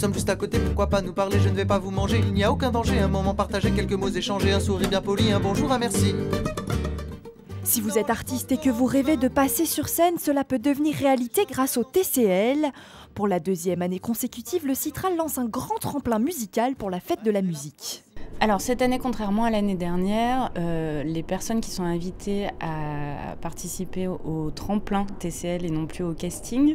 sommes juste à côté, pourquoi pas nous parler, je ne vais pas vous manger, il n'y a aucun danger, un moment partagé, quelques mots échangés, un sourire bien poli, un bonjour, un merci. Si vous êtes artiste et que vous rêvez de passer sur scène, cela peut devenir réalité grâce au TCL. Pour la 2e année consécutive, le Citral lance un grand tremplin musical pour la fête de la musique. Alors cette année, contrairement à l'année dernière, les personnes qui sont invitées à participer au tremplin TCL et non plus au casting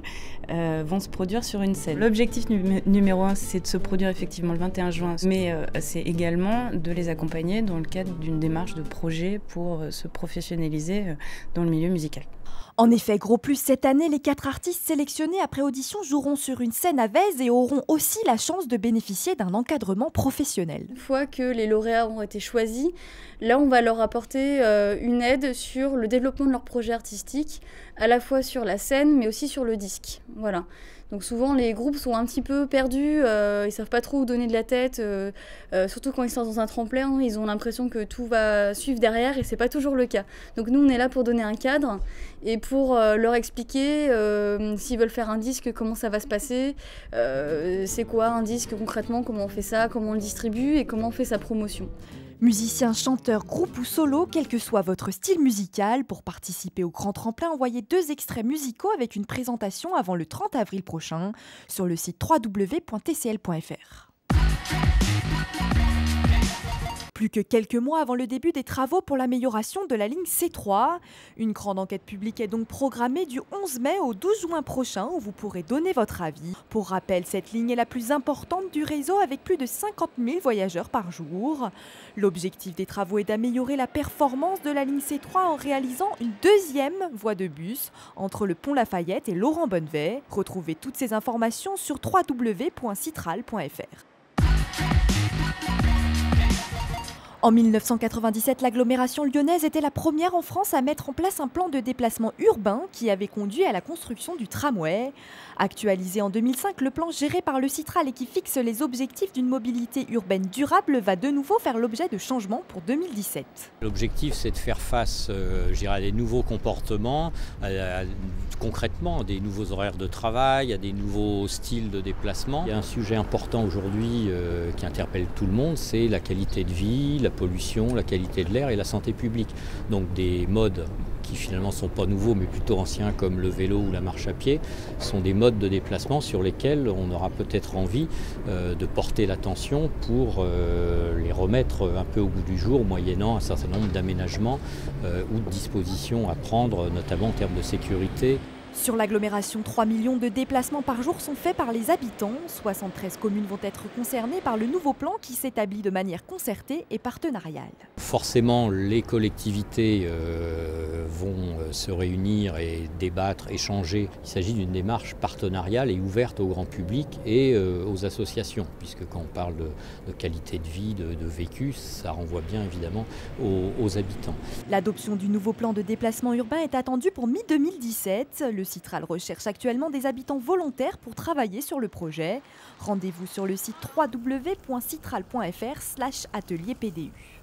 vont se produire sur une scène. L'objectif numéro 1, c'est de se produire effectivement le 21 juin, mais c'est également de les accompagner dans le cadre d'une démarche de projet pour se professionnaliser dans le milieu musical. En effet, gros plus cette année, les 4 artistes sélectionnés après audition joueront sur une scène à Vèze et auront aussi la chance de bénéficier d'un encadrement professionnel. Une fois que les lauréats ont été choisis, là on va leur apporter une aide sur le développement de leur projet artistique, à la fois sur la scène mais aussi sur le disque. Voilà. Donc souvent les groupes sont un petit peu perdus, ils savent pas trop où donner de la tête, surtout quand ils sont dans un tremplin, ils ont l'impression que tout va suivre derrière et c'est pas toujours le cas. Donc nous on est là pour donner un cadre et pour leur expliquer s'ils veulent faire un disque, comment ça va se passer, c'est quoi un disque concrètement, comment on fait ça, comment on le distribue et comment on fait sa promotion. Musiciens, chanteurs, groupe ou solo, quel que soit votre style musical, pour participer au grand tremplin, envoyez 2 extraits musicaux avec une présentation avant le 30 avril prochain sur le site www.tcl.fr. Plus que quelques mois avant le début des travaux pour l'amélioration de la ligne C3. Une grande enquête publique est donc programmée du 11 mai au 12 juin prochain où vous pourrez donner votre avis. Pour rappel, cette ligne est la plus importante du réseau avec plus de 50 000 voyageurs par jour. L'objectif des travaux est d'améliorer la performance de la ligne C3 en réalisant une 2e voie de bus entre le pont Lafayette et Laurent Bonnevet. Retrouvez toutes ces informations sur www.citral.fr. En 1997, l'agglomération lyonnaise était la première en France à mettre en place un plan de déplacement urbain qui avait conduit à la construction du tramway. Actualisé en 2005, le plan géré par le Citral et qui fixe les objectifs d'une mobilité urbaine durable va de nouveau faire l'objet de changements pour 2017. L'objectif, c'est de faire face à des nouveaux comportements, concrètement à des nouveaux horaires de travail, à des nouveaux styles de déplacement. Il y a un sujet important aujourd'hui qui interpelle tout le monde, c'est la qualité de vie, la pollution, la qualité de l'air et la santé publique. Donc des modes qui finalement ne sont pas nouveaux mais plutôt anciens comme le vélo ou la marche à pied sont des modes de déplacement sur lesquels on aura peut-être envie de porter l'attention pour les remettre un peu au goût du jour moyennant un certain nombre d'aménagements ou de dispositions à prendre notamment en termes de sécurité. Sur l'agglomération, 3 millions de déplacements par jour sont faits par les habitants. 73 communes vont être concernées par le nouveau plan qui s'établit de manière concertée et partenariale. Forcément, les collectivités vont se réunir et débattre, échanger. Il s'agit d'une démarche partenariale et ouverte au grand public et aux associations, puisque quand on parle de qualité de vie, de vécu, ça renvoie bien évidemment aux habitants. L'adoption du nouveau plan de déplacement urbain est attendue pour mi-2017. Le Citral recherche actuellement des habitants volontaires pour travailler sur le projet. Rendez-vous sur le site www.citral.fr/atelier PDU.